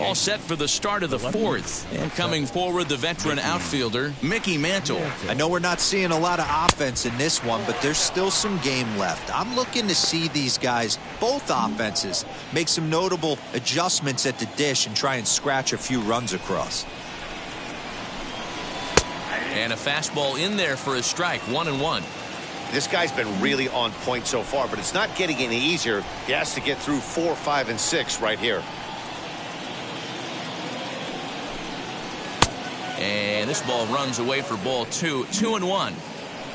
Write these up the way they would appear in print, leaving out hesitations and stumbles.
All set for the start of the fourth. And coming forward, the veteran outfielder, Mickey Mantle. I know we're not seeing a lot of offense in this one, but there's still some game left. I'm looking to see these guys, both offenses, make some notable adjustments at the dish and try and scratch a few runs across. And a fastball in there for a strike, 1-1. This guy's been really on point so far, but it's not getting any easier. He has to get through 4, 5, and 6 right here. And this ball runs away for ball 2, 2-1.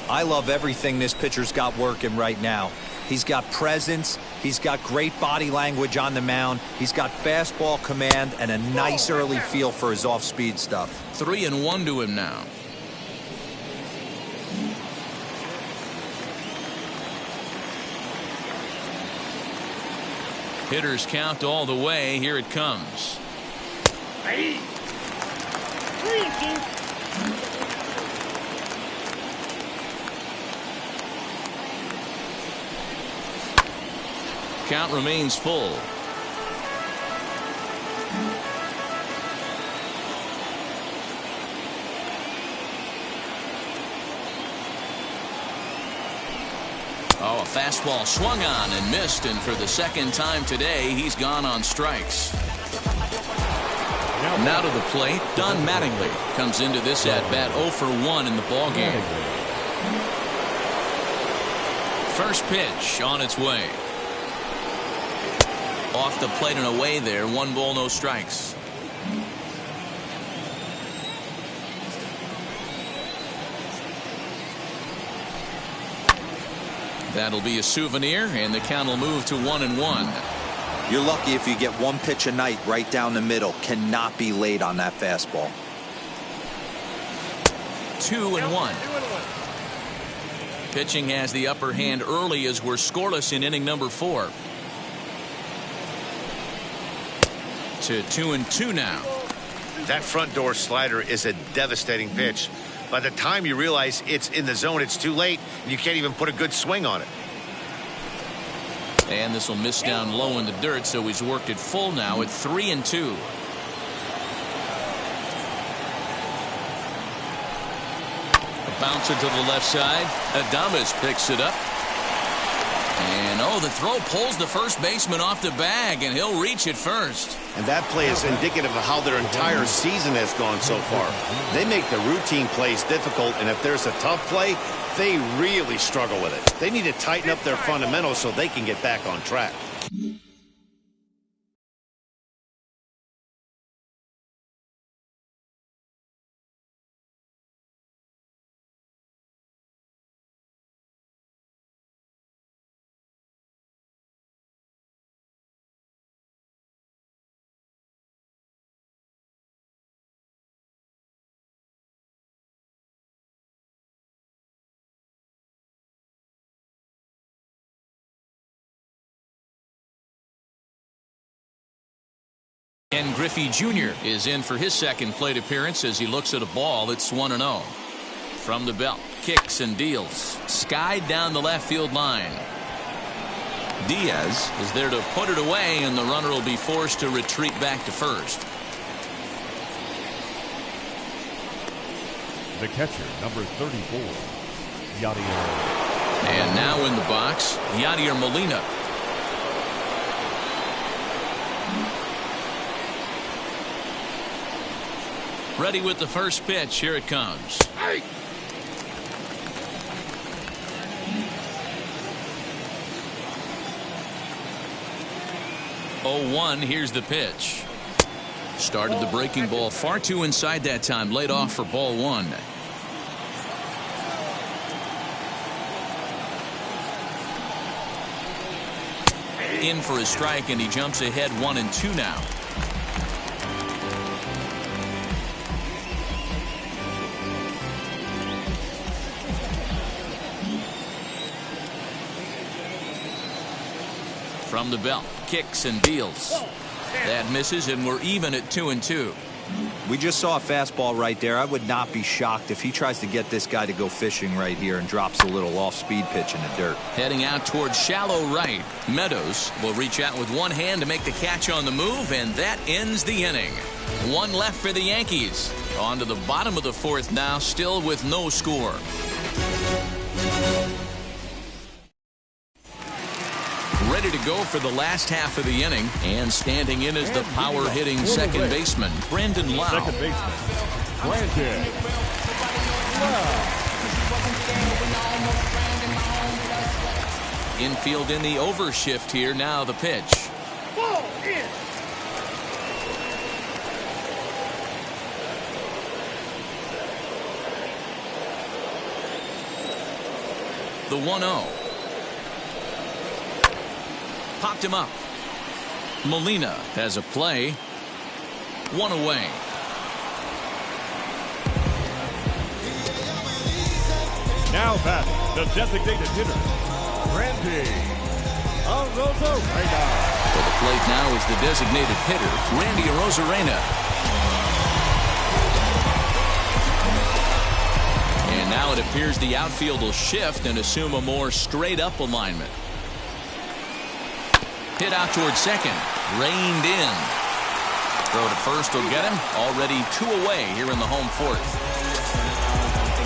I love everything this pitcher's got working right now. He's got presence. He's got great body language on the mound. He's got fastball command and a nice early feel for his off-speed stuff. 3-1 to him now. Hitters count all the way. Here it comes. Count remains full. Oh, a fastball swung on and missed, and for the second time today, he's gone on strikes. Now to the plate, Don Mattingly comes into this at-bat 0 for 1 in the ballgame. First pitch on its way. Off the plate and away there, 1 ball, no strikes. That'll be a souvenir, and the count will move to 1-1. You're lucky if you get one pitch a night right down the middle. Cannot be late on that fastball. 2-1. Pitching has the upper hand early as we're scoreless in inning number 4. To 2-2 now. That front door slider is a devastating pitch. By the time you realize it's in the zone, it's too late, and you can't even put a good swing on it. And this will miss down low in the dirt, so he's worked it full now at 3-2. A bouncer to the left side. Adames picks it up. And oh, the throw pulls the first baseman off the bag, and he'll reach it first. And that play is indicative of how their entire season has gone so far. They make the routine plays difficult, and if there's a tough play, they really struggle with it. They need to tighten up their fundamentals so they can get back on track. Ken Griffey Jr. is in for his second plate appearance as he looks at a ball that's 1-0. From the belt, kicks and deals. Skied down the left field line. Diaz is there to put it away, and the runner will be forced to retreat back to first. The catcher, number 34, Yadier. And now in the box, Yadier Molina. Ready with the first pitch. Here it comes. Hey. Oh, 1. Here's the pitch. Started the breaking ball far too inside that time. Laid off for ball 1. In for a strike, and he jumps ahead 1-2 now. From the belt, kicks and deals. That misses, and we're even at 2-2. We just saw a fastball right there. I would not be shocked if he tries to get this guy to go fishing right here and drops a little off-speed pitch in the dirt. Heading out towards shallow right. Meadows will reach out with one hand to make the catch on the move, and that ends the inning. One left for the Yankees. On to the bottom of the fourth now, still with no score. Ready to go for the last half of the inning, and standing in is the power-hitting second baseman, Brandon Lowe. Second baseman, Brandon Lowe. Infield in the overshift here. Now the pitch. Ball in. The 1-0. Popped him up. Molina has a play. One away. Now batting, the designated hitter, Randy Arozarena. For the plate now is the designated hitter, Randy Arozarena. And now it appears the outfield will shift and assume a more straight-up alignment. Hit out towards second. Reined in. Throw to first will get him. Already 2 away here in the home fourth.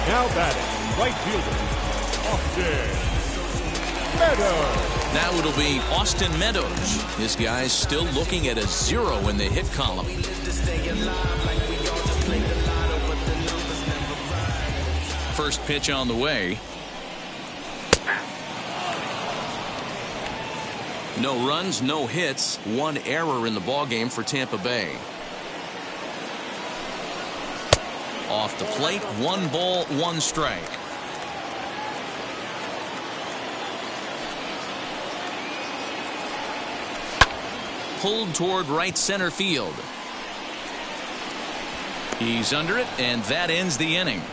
Now batting, right fielder, Austin Meadows. Now it'll be Austin Meadows. This guy's still looking at a 0 in the hit column. First pitch on the way. No runs, no hits, 1 error in the ballgame for Tampa Bay. Off the plate, 1 ball, 1 strike. Pulled toward right center field. He's under it, and that ends the inning.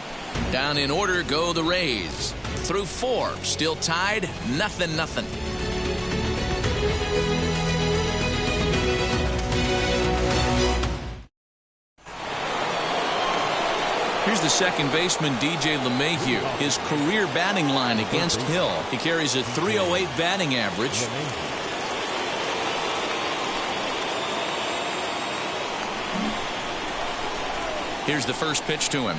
Down in order go the Rays. Through 4, still tied, 0-0. Here's the second baseman, DJ LeMahieu. His career batting line against Hill. He carries a .308 batting average. Here's the first pitch to him.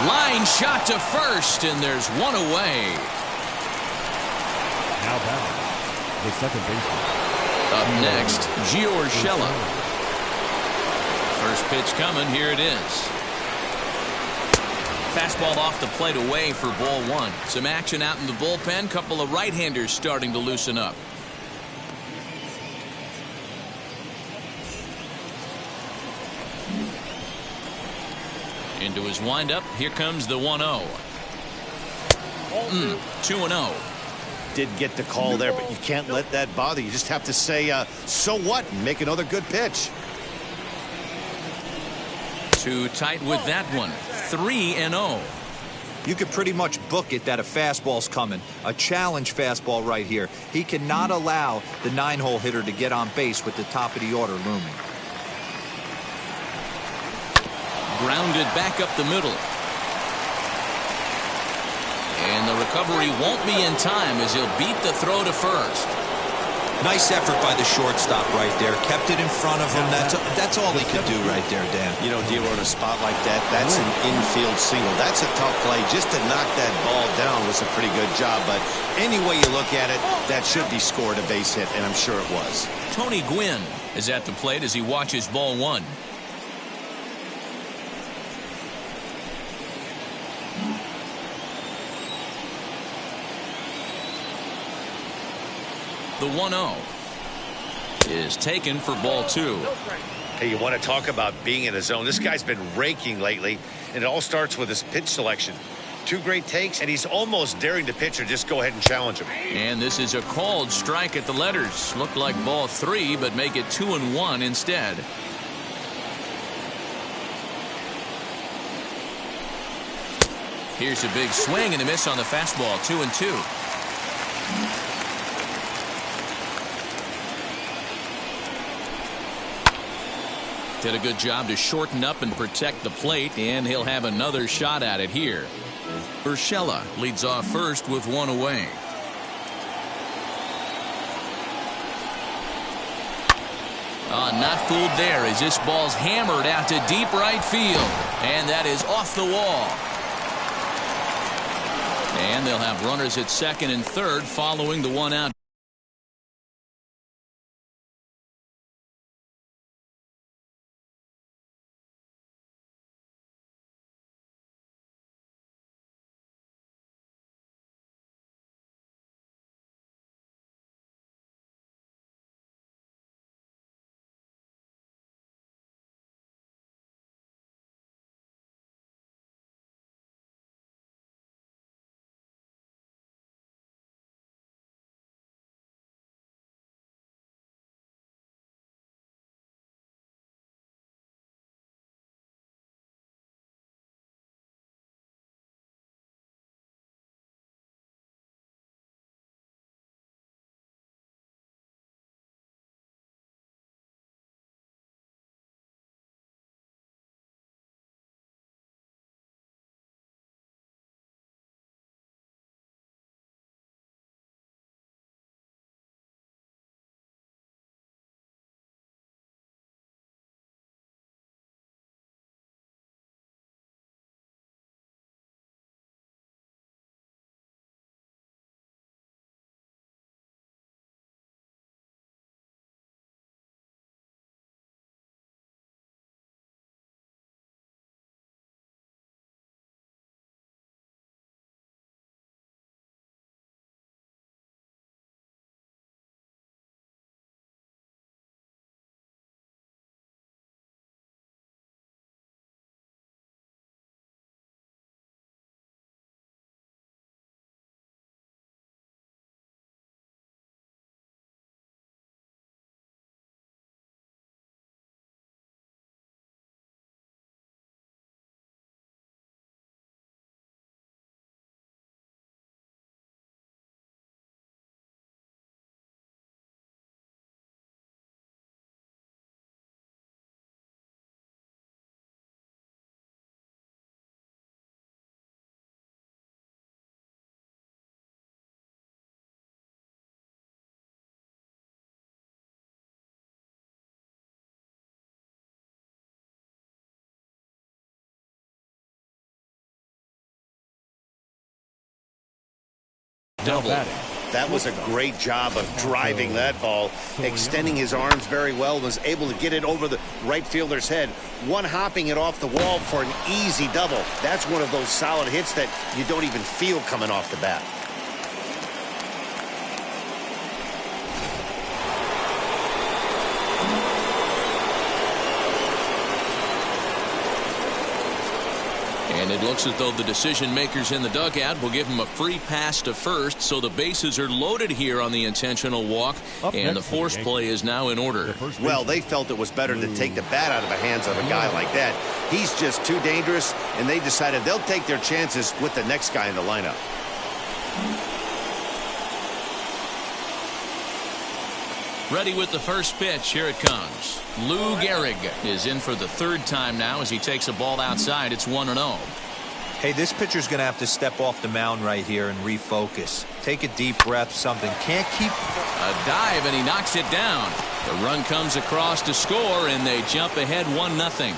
Line shot to first, and there's 1 away. Now batting, the second baseman. Up next, Gio Urshela. First pitch coming. Here it is. Fastball off the plate away for ball 1. Some action out in the bullpen. Couple of right-handers starting to loosen up. Into his windup. Here comes the 1-0. 2-0. Did get the call there, but you can't let that bother you. Just have to say, so what, and make another good pitch. Too tight with that one. 3-0. You could pretty much book it that a fastball's coming. A challenge fastball right here. He cannot allow the 9-hole hitter to get on base with the top of the order looming. Grounded back up the middle. And the recovery won't be in time as he'll beat the throw to first. Nice effort by the shortstop right there. Kept it in front of him. That's all he could do right there, Dan. You know, D'Lo, in a spot like that, that's an infield single. That's a tough play. Just to knock that ball down was a pretty good job. But any way you look at it, that should be scored a base hit, and I'm sure it was. Tony Gwynn is at the plate as he watches ball 1. The 1-0 is taken for ball 2. Hey, you want to talk about being in the zone. This guy's been raking lately, and it all starts with his pitch selection. 2 great takes, and he's almost daring the pitcher just go ahead and challenge him. And this is a called strike at the letters. Looked like ball 3, but make it 2-1 instead. Here's a big swing and a miss on the fastball. 2-2. Did a good job to shorten up and protect the plate, and he'll have another shot at it here. Urshela leads off first with one away. Not fooled there as this ball's hammered out to deep right field. And that is off the wall. And they'll have runners at second and third following the one out. Double. That was a great job of driving that ball, extending his arms very well, was able to get it over the right fielder's head, one hopping it off the wall for an easy double. That's one of those solid hits that you don't even feel coming off the bat. And it looks as though the decision makers in the dugout will give him a free pass to first, so the bases are loaded here on the intentional walk, and the force play is now in order. Well, they felt it was better to take the bat out of the hands of a guy like that. He's just too dangerous, and they decided they'll take their chances with the next guy in the lineup. Ready with the first pitch. Here it comes. Lou Gehrig is in for the third time now as he takes a ball outside. It's 1-0. Hey, this pitcher's going to have to step off the mound right here and refocus. Take a deep breath, something. Can't keep... A dive, and he knocks it down. The run comes across to score, and they jump ahead 1-0.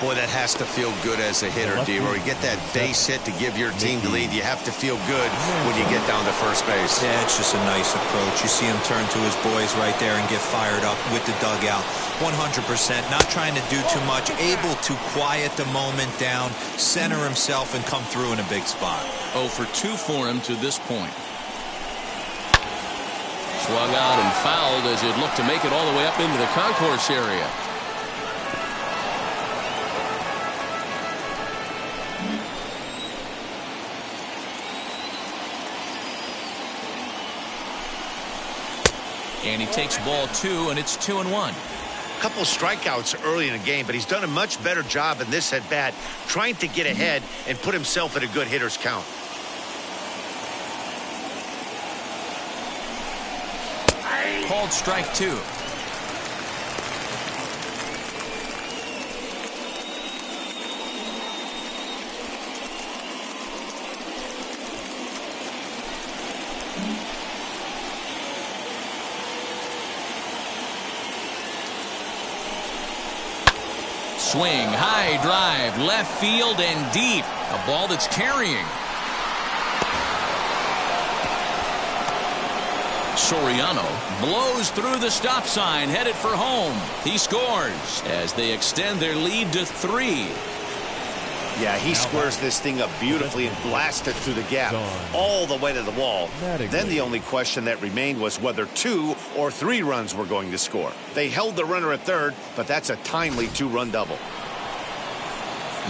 Boy, that has to feel good as a hitter, D-Roy. You get that base hit to give your team the lead. You have to feel good when you get down to first base. Yeah, it's just a nice approach. You see him turn to his boys right there and get fired up with the dugout. 100%. Not trying to do too much. Able to quiet the moment down, center himself, and come through in a big spot. 0 for 2 for him to this point. Swung out and fouled as it looked to make it all the way up into the concourse area. And he takes ball 2, and it's 2-1. A couple strikeouts early in the game, but he's done a much better job in this at-bat trying to get ahead and put himself at a good hitter's count. Called strike 2. Swing, high drive, left field and deep. A ball that's carrying. Soriano blows through the stop sign, headed for home. He scores as they extend their lead to 3. Yeah, he squares this thing up beautifully and blasts it through the gap all the way to the wall. Then the only question that remained was whether 2 or 3 runs were going to score. They held the runner at third, but that's a timely 2-run double.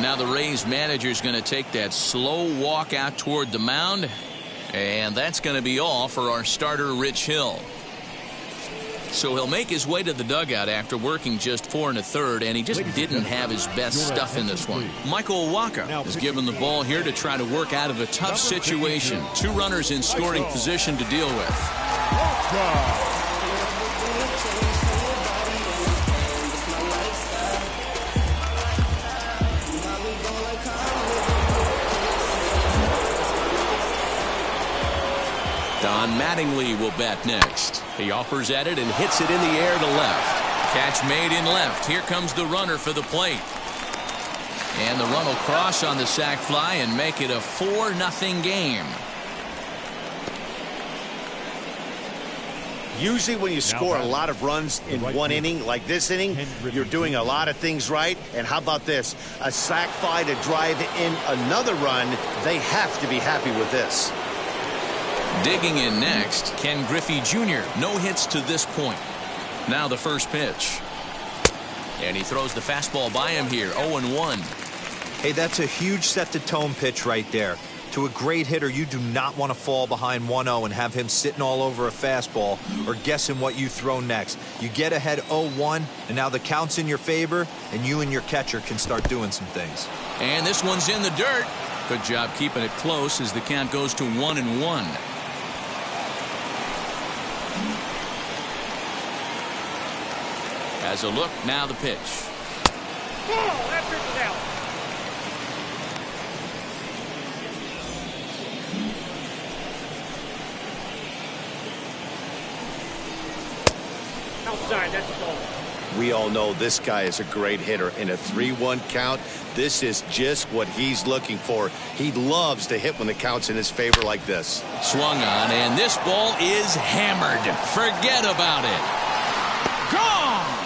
Now the Rays manager's going to take that slow walk out toward the mound. And that's going to be all for our starter, Rich Hill. So he'll make his way to the dugout after working just 4 1/3, and he just didn't have his best stuff in this one. Michael Wacha is given the ball here to try to work out of a tough situation. 2 runners in scoring position to deal with. Don Mattingly will bat next. He offers at it and hits it in the air to left. Catch made in left. Here comes the runner for the plate. And the run will cross on the sac fly and make it a 4-0 game. Usually when you score a lot of runs in one inning, like this inning, you're doing a lot of things right. And how about this? A sac fly to drive in another run. They have to be happy with this. Digging in next, Ken Griffey Jr. No hits to this point. Now the first pitch. And he throws the fastball by him here, 0-1. Hey, that's a huge set-the-tone pitch right there. To a great hitter, you do not want to fall behind 1-0 and have him sitting all over a fastball or guessing what you throw next. You get ahead 0-1, and now the count's in your favor, and you and your catcher can start doing some things. And this one's in the dirt. Good job keeping it close as the count goes to 1-1. As a look, now the pitch. That pitch is out. Outside, that's a ball. We all know this guy is a great hitter. In a 3-1 count, this is just what he's looking for. He loves to hit when the count's in his favor like this. Swung on, and this ball is hammered. Forget about it. Gone!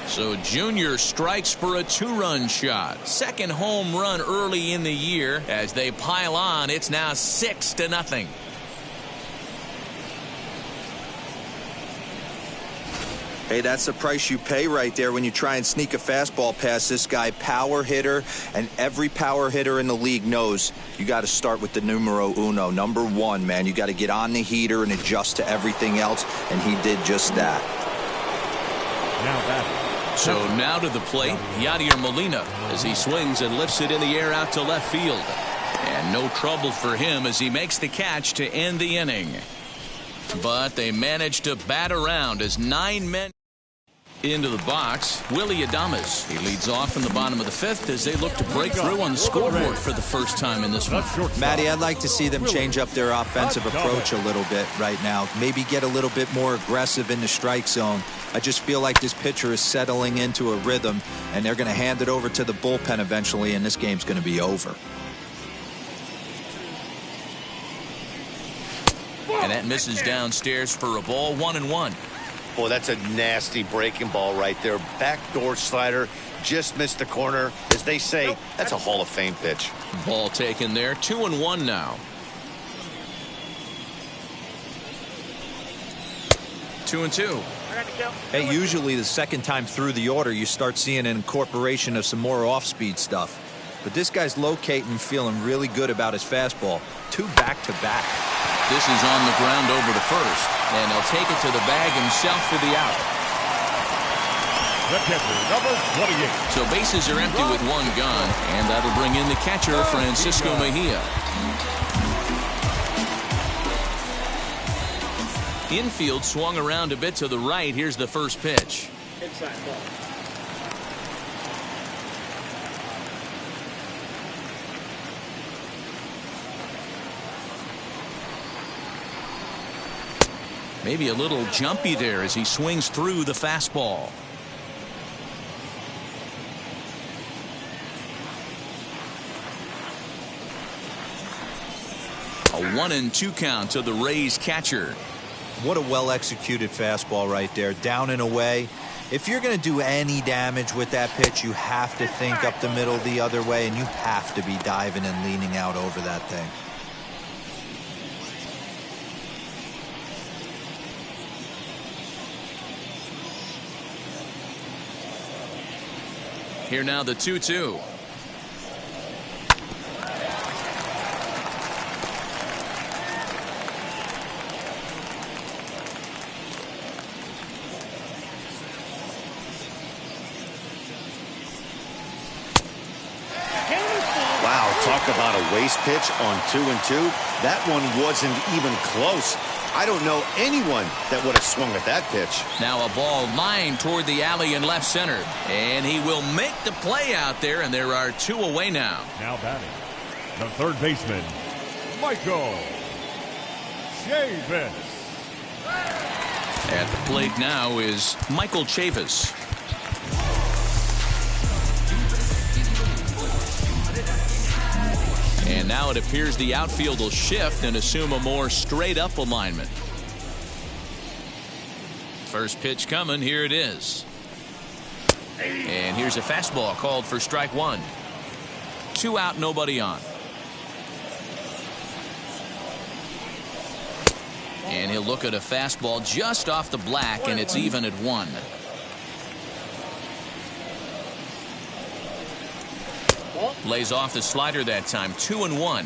So Junior strikes for a 2-run shot. Second home run early in the year. As they pile on, it's now 6-0. Hey, that's the price you pay right there when you try and sneak a fastball past this guy. Power hitter, and every power hitter in the league knows you got to start with the numero uno, number 1, man. You got to get on the heater and adjust to everything else, and he did just that. Now batting. So now to the plate, Yadier Molina as he swings and lifts it in the air out to left field. And no trouble for him as he makes the catch to end the inning. But they manage to bat around as 9 men into the box. Willy Adames, he leads off in the bottom of the 5th as they look to break through on the scoreboard for the first time in this one. Matty, I'd like to see them change up their offensive approach a little bit right now. Maybe get a little bit more aggressive in the strike zone. I just feel like this pitcher is settling into a rhythm, and they're going to hand it over to the bullpen eventually, and this game's going to be over. And that misses downstairs for a ball, 1-1. Boy, that's a nasty breaking ball right there. Backdoor slider, just missed the corner. As they say, that's a Hall of Fame pitch. Ball taken there, 2-1 now. 2-2. Hey, usually the second time through the order, you start seeing an incorporation of some more off-speed stuff. But this guy's locating, feeling really good about his fastball. 2 back-to-back. This is on the ground over to first, and he'll take it to the bag himself for the out. The catcher, number 28. So bases are empty with 1 gone, and that'll bring in the catcher, Francisco Mejia. Infield swung around a bit to the right. Here's the first pitch. Inside ball. Maybe a little jumpy there as he swings through the fastball. A 1-2 count to the Rays catcher. What a well-executed fastball right there, down and away. If you're going to do any damage with that pitch, you have to think up the middle the other way, and you have to be diving and leaning out over that thing. Here now the 2-2. Wow, talk about a waste pitch on 2-2. That one wasn't even close. I don't know anyone that would have swung at that pitch. Now a ball lined toward the alley in left center. And he will make the play out there, and there are 2 away now. Now batting, the third baseman, Michael Chavis. At the plate now is Michael Chavis. And now it appears the outfield will shift and assume a more straight-up alignment. First pitch coming. Here it is. And here's a fastball called for strike 1. 2 out, nobody on. And he'll look at a fastball just off the black, and it's even at 1. Lays off the slider that time. 2-1.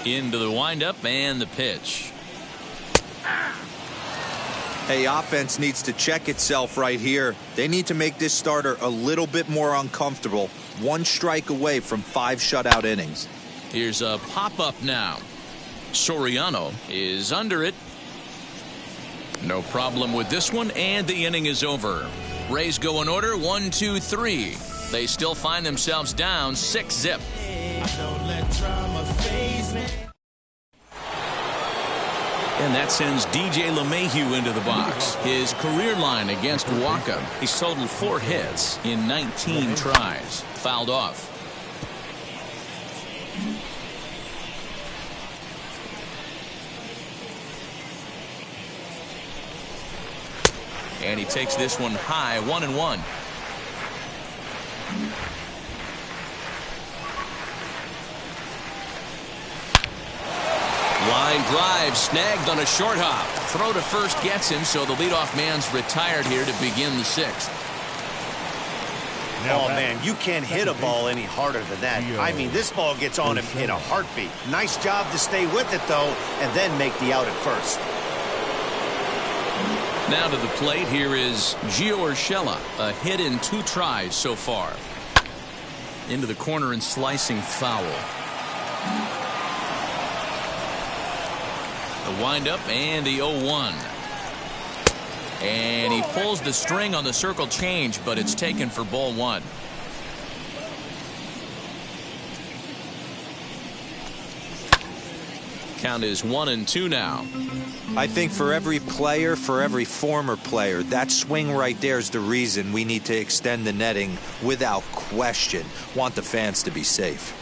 Into the windup and the pitch. Hey, offense needs to check itself right here. They need to make this starter a little bit more uncomfortable. 1 strike away from 5 shutout innings. Here's a pop-up now. Soriano is under it. No problem with this one, and the inning is over. Rays go in order, 1, 2, 3. They still find themselves down 6-zip. And that sends DJ LeMahieu into the box. His career line against Wacha. He's totaled 4 hits in 19 tries. Fouled off. And he takes this one high, 1-1. Line drive snagged on a short hop. Throw to first gets him, so the leadoff man's retired here to begin the 6th. Oh, man, you can't hit a ball any harder than that. I mean, this ball gets on him in a heartbeat. Nice job to stay with it, though, and then make the out at first. Now to the plate, here is Gio Urshela. A hit in 2 tries so far. Into the corner and slicing foul. The windup and the 0-1. And he pulls the string on the circle change, but it's taken for ball 1. Count is 1-2 now. I think for every player, for every former player, that swing right there is the reason we need to extend the netting without question. Want the fans to be safe.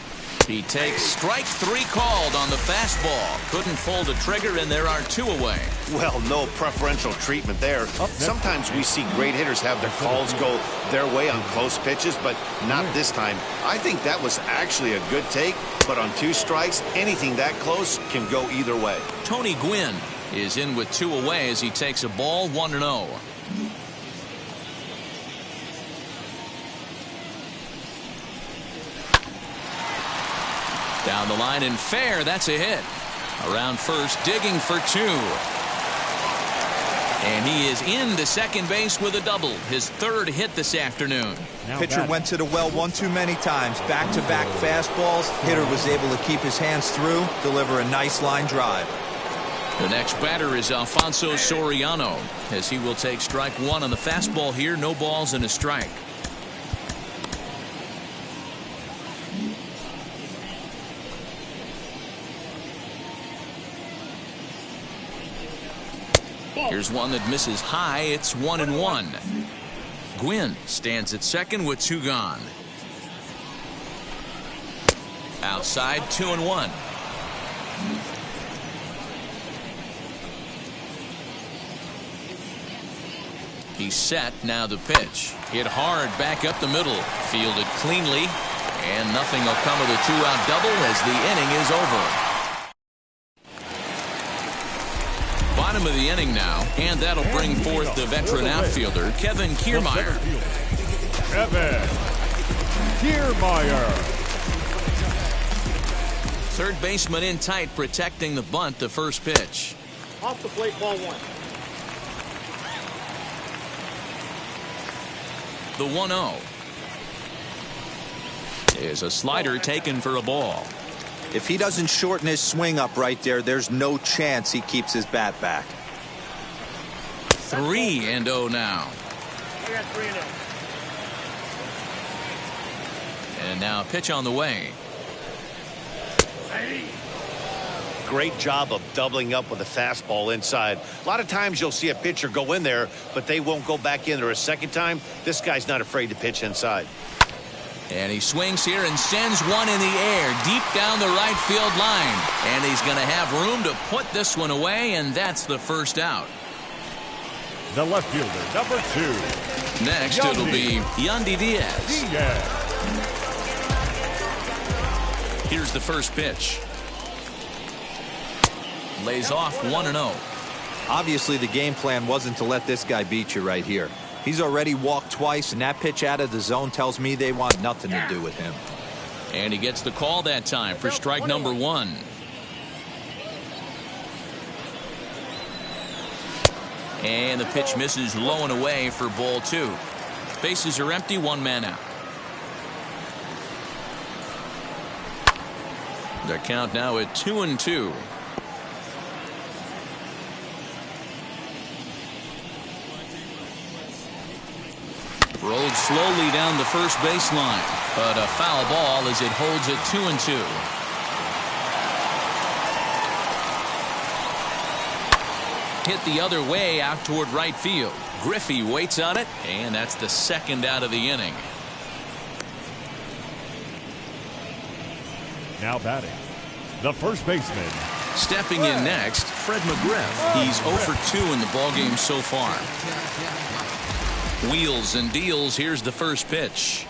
He takes strike 3 called on the fastball. Couldn't pull the trigger, and there are 2 away. Well, no preferential treatment there. Sometimes we see great hitters have their calls go their way on close pitches, but not this time. I think that was actually a good take, but on 2 strikes, anything that close can go either way. Tony Gwynn is in with 2 away as he takes a ball, 1-0. Down the line and fair. That's a hit. Around first, digging for 2. And he is into second base with a double. His 3rd hit this afternoon. Pitcher went to the well one too many times. Back-to-back fastballs. Hitter was able to keep his hands through, deliver a nice line drive. The next batter is Alfonso Soriano, as he will take strike one on the fastball here. No balls and a strike. Here's one that misses high. It's 1-1. Gwynn stands at second with 2 gone. Outside, 2-1. He's set. Now the pitch. Hit hard back up the middle. Fielded cleanly. And nothing will come of the 2-out double as the inning is over. Bottom of the inning now, and that'll bring forth the veteran outfielder, Kevin Kiermaier. Kevin Kiermaier. Third baseman in tight, protecting the bunt. The first pitch. Off the plate, ball 1. The 1-0 is a slider taken for a ball. If he doesn't shorten his swing up right there, there's no chance he keeps his bat back. 3-0 now. I got 3-0. And now a pitch on the way. Great job of doubling up with a fastball inside. A lot of times you'll see a pitcher go in there, but they won't go back in there a second time. This guy's not afraid to pitch inside. And he swings here and sends one in the air deep down the right field line. And he's going to have room to put this one away, and that's the first out. The left fielder, number 2. Next, it'll be Yandy Diaz. Here's the first pitch. Lays off 1-0. Obviously, the game plan wasn't to let this guy beat you right here. He's already walked twice, and that pitch out of the zone tells me they want nothing to do with him. And he gets the call that time for strike number 1. And the pitch misses low and away for ball 2. Bases are empty, 1 man out. The count now at 2-2. Rolled slowly down the first baseline, but a foul ball as it holds at 2-2. Hit the other way out toward right field. Griffey waits on it, and that's the second out of the inning. Now batting, the first baseman. Stepping in next, Fred McGriff. He's 0 for 2 in the ballgame so far. Wheels and deals. Here's the first pitch.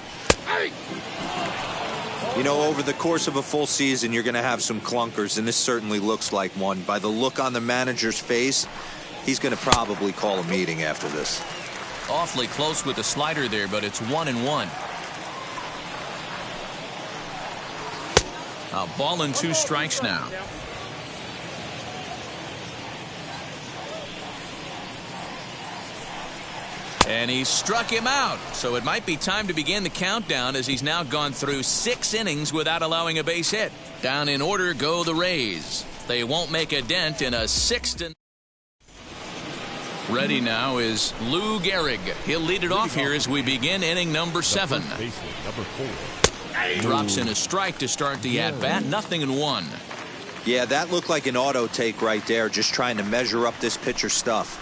You know, over the course of a full season, you're going to have some clunkers, and this certainly looks like one. By the look on the manager's face, he's going to probably call a meeting after this. Awfully close with the slider there, but it's 1-1. A ball and 2 strikes now. And he struck him out. So it might be time to begin the countdown as he's now gone through 6 innings without allowing a base hit. Down in order go the Rays. They won't make a dent in a 6th. Ready now is Lou Gehrig. He'll lead it off here as we begin inning number 7. Number 4. Drops in a strike to start the at-bat. 0-1. Yeah, that looked like an auto take right there, just trying to measure up this pitcher's stuff.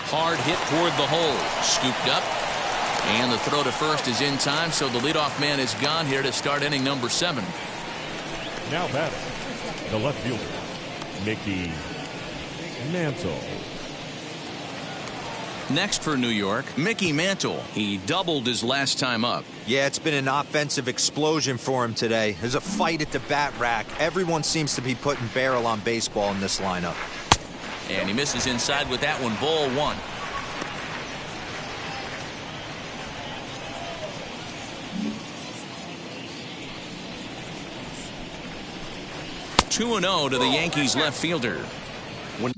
Hard hit toward the hole. Scooped up. And the throw to first is in time, so the leadoff man is gone here to start inning number 7. Now batting, the left fielder, Mickey Mantle. Next for New York, Mickey Mantle. He doubled his last time up. Yeah, it's been an offensive explosion for him today. There's a fight at the bat rack. Everyone seems to be putting barrel on baseball in this lineup. And he misses inside with that one. Ball 1. (2-0) to the Yankees left fielder. When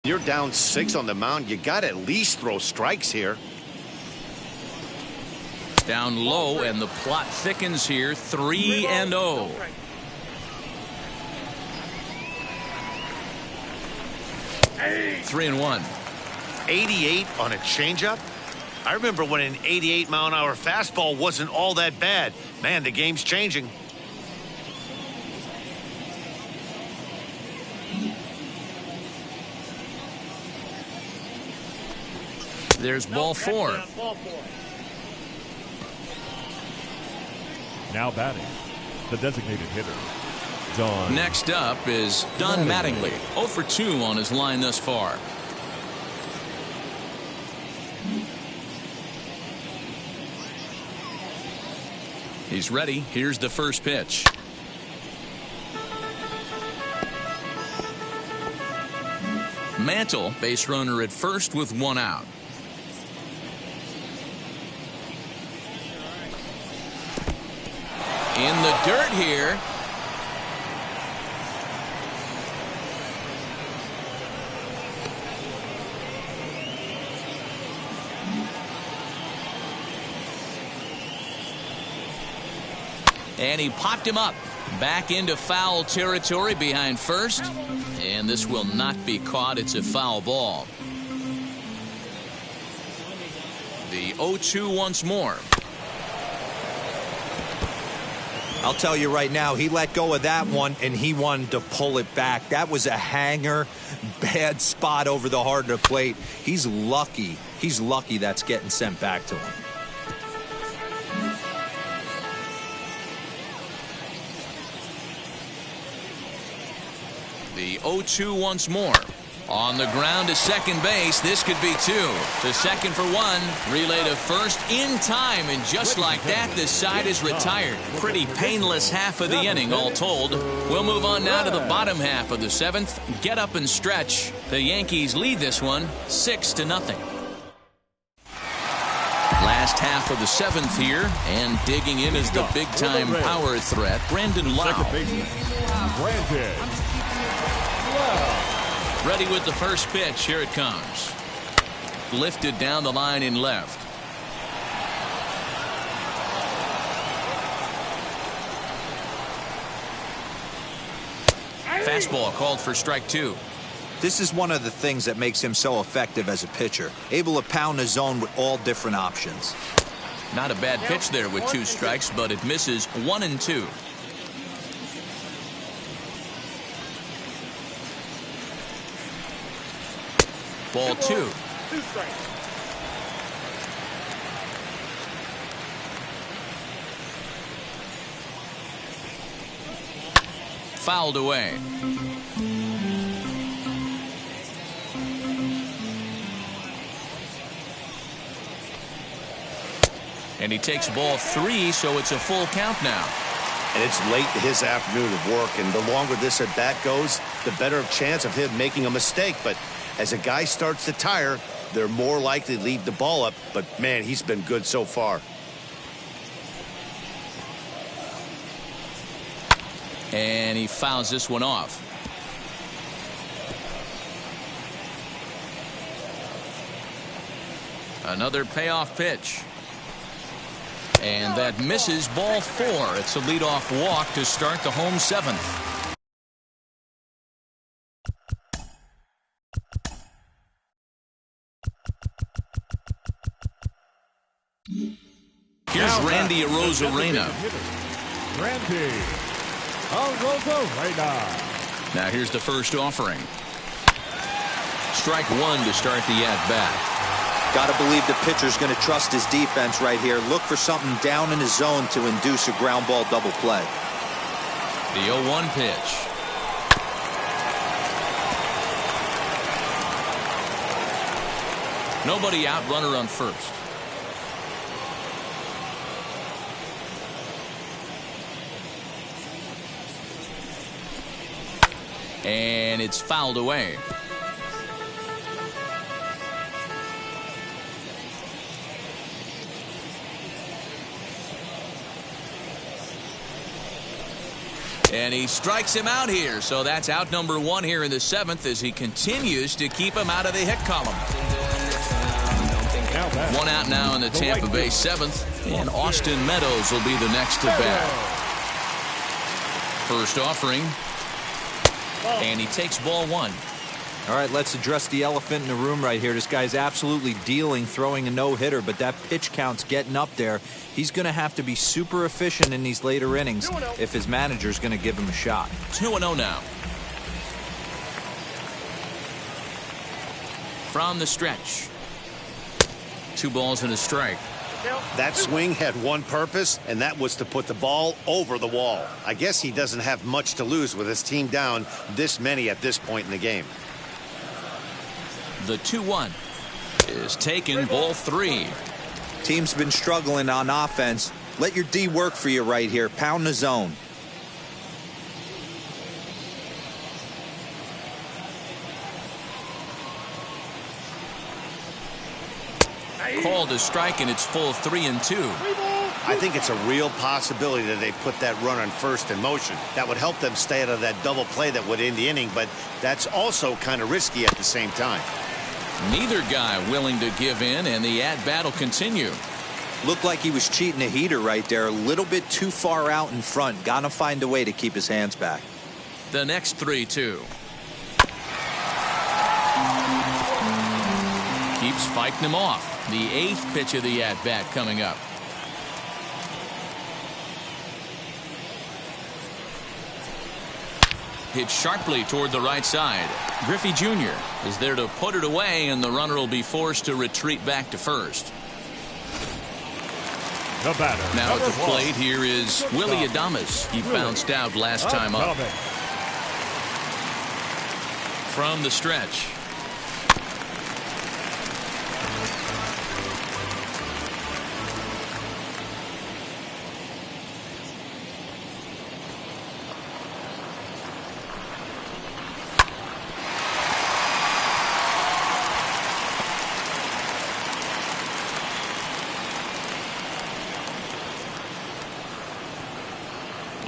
you're down 6 on the mound, you got to at least throw strikes here. Down low, and the plot thickens here. 3-0. 3-1. 88 on a changeup? I remember when an 88-mile-an-hour fastball wasn't all that bad. Man, the game's changing. There's ball 4. Now batting, the designated hitter, Don. Next up is Don Mattingly. 0 for 2 on his line thus far. He's ready. Here's the first pitch. Mantle, base runner at first with 1 out. In the dirt here. And he popped him up. Back into foul territory behind first. And this will not be caught. It's a foul ball. The 0-2 once more. I'll tell you right now, he let go of that one, and he wanted to pull it back. That was a hanger, bad spot over the heart of the plate. He's lucky. He's lucky that's getting sent back to him. The 0-2 once more. On the ground to second base. This could be 2. To second for 1. Relay to first in time. And just like that, this side is retired. Pretty painless half of the inning, all told. We'll move on now to the bottom half of the 7th. Get up and stretch. The Yankees lead this one 6-0. Last half of the 7th here. And digging in is the big-time power threat, Brandon Lowe. Second baseman, Brandon Lowe. Ready with the first pitch. Here it comes. Lifted down the line in left. Fastball called for strike 2. This is one of the things that makes him so effective as a pitcher. Able to pound the zone with all different options. Not a bad pitch there with 2 strikes, but it misses 1 and 2. Ball 2. 2 strikes. Fouled away. And he takes ball 3, so it's a full count now. And it's late in his afternoon of work, and the longer this at bat goes, the better chance of him making a mistake. But as a guy starts to tire, they're more likely to leave the ball up. But, man, he's been good so far. And he fouls this one off. Another payoff pitch. And that misses ball 4. It's a leadoff walk to start the home 7th. Here's Randy Arozarena. Randy Arozarena. Now here's the first offering. Strike 1 to start the at-bat. Got to believe the pitcher's going to trust his defense right here. Look for something down in his zone to induce a ground ball double play. The 0-1 pitch. Nobody out, runner on first. And it's fouled away. And he strikes him out here, so that's out number 1 here in the 7th as he continues to keep him out of the hit column. 1 out now in the Tampa Bay 7th, and Austin Meadows will be the next to bat. First offering, and he takes ball 1. All right, let's address the elephant in the room right here. This guy's absolutely dealing, throwing a no-hitter, but that pitch count's getting up there. He's going to have to be super efficient in these later innings if his manager's going to give him a shot. 2-0 now. From the stretch. 2 balls and a strike. That swing had one purpose, and that was to put the ball over the wall. I guess he doesn't have much to lose with his team down this many at this point in the game. The 2-1 is taken, ball 3. Team's been struggling on offense. Let your D work for you right here. Pound the zone. Called a strike, and it's full 3-2. I think it's a real possibility that they put that run on first in motion. That would help them stay out of that double play that would end the inning, but that's also kind of risky at the same time. Neither guy willing to give in, and the at-bat will continue. Looked like he was cheating a heater right there. A little bit too far out in front. Gotta find a way to keep his hands back. The next 3-2. Keeps fighting him off. The 8th pitch of the at-bat coming up. Hit sharply toward the right side. Griffey Jr. is there to put it away, and the runner will be forced to retreat back to first. The batter. Now at the number 1. plate here is Willy Adames. He bounced out last time up. From the stretch.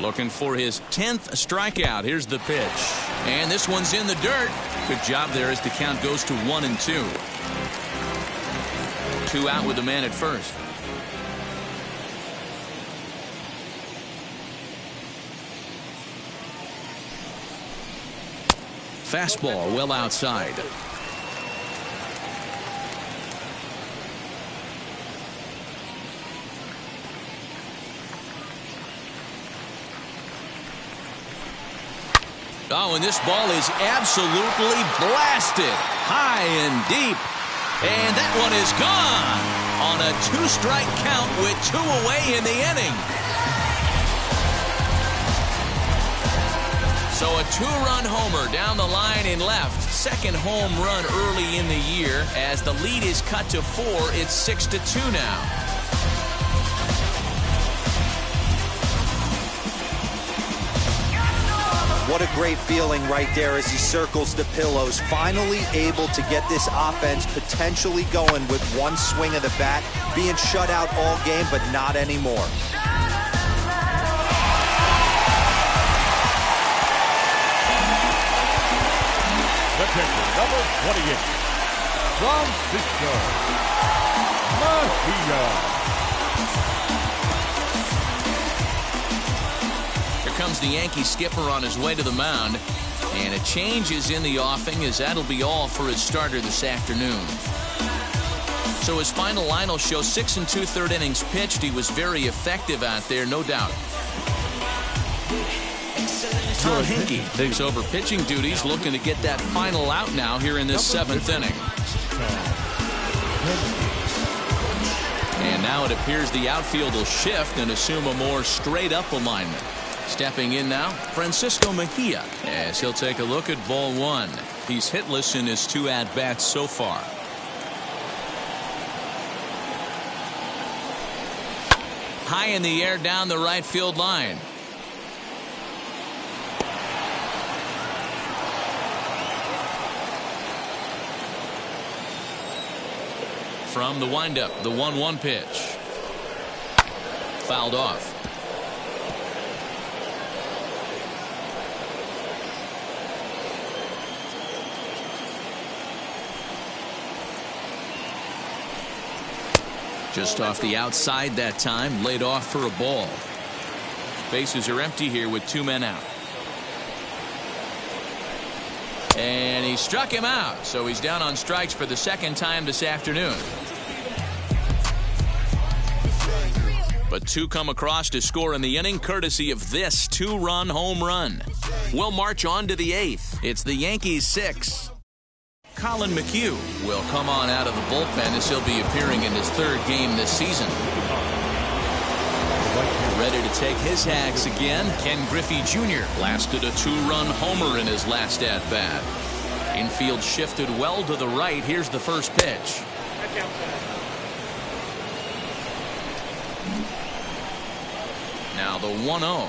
Looking for his 10th strikeout. Here's the pitch. And this one's in the dirt. Good job there as the count goes to 1-2. 2 out with the man at first. Fastball well outside. Oh, and this ball is absolutely blasted high and deep. And that one is gone on a 2-strike count with 2 away in the inning. So a 2-run homer down the line in left. Second home run early in the year. As the lead is cut to 4, it's 6-2 now. What a great feeling right there as he circles the pillows. Finally able to get this offense potentially going with one swing of the bat. Being shut out all game, but not anymore. The pitcher, number 28, Francisco Mejia. Comes the Yankee skipper on his way to the mound, and a change is in the offing, as that'll be all for his starter this afternoon. So his final line will show 6 2/3 innings pitched. He was very effective out there, no doubt. Tom Hinkie takes over pitching duties, looking to get that final out now here in this 7th inning. And now it appears the outfield will shift and assume a more straight-up alignment. Stepping in now, Francisco Mejia, as he'll take a look at ball 1. He's hitless in his 2 at-bats so far. High in the air down the right field line. From the windup, the 1-1 pitch. Fouled off. Just off the outside that time, laid off for a ball. Bases are empty here with 2 men out. And he struck him out, so he's down on strikes for the second time this afternoon. But two come across to score in the inning, courtesy of this two-run home run. We'll march on to the eighth. It's the Yankees 6. Colin McHugh will come on out of the bullpen as he'll be appearing in his third game this season. Ready to take his hacks again, Ken Griffey Jr. lasted a two-run homer in his last at-bat. Infield shifted well to the right. Here's the first pitch. Now the 1-0.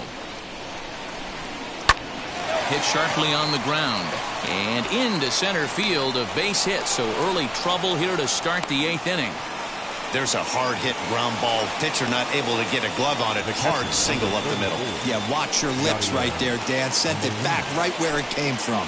Hit sharply on the ground. And into center field, a base hit. So early trouble here to start the eighth inning. There's a hard hit ground ball. Pitcher not able to get a glove on it. A hard single up the middle. Yeah, watch your lips right there, Dan. Sent it back right where it came from.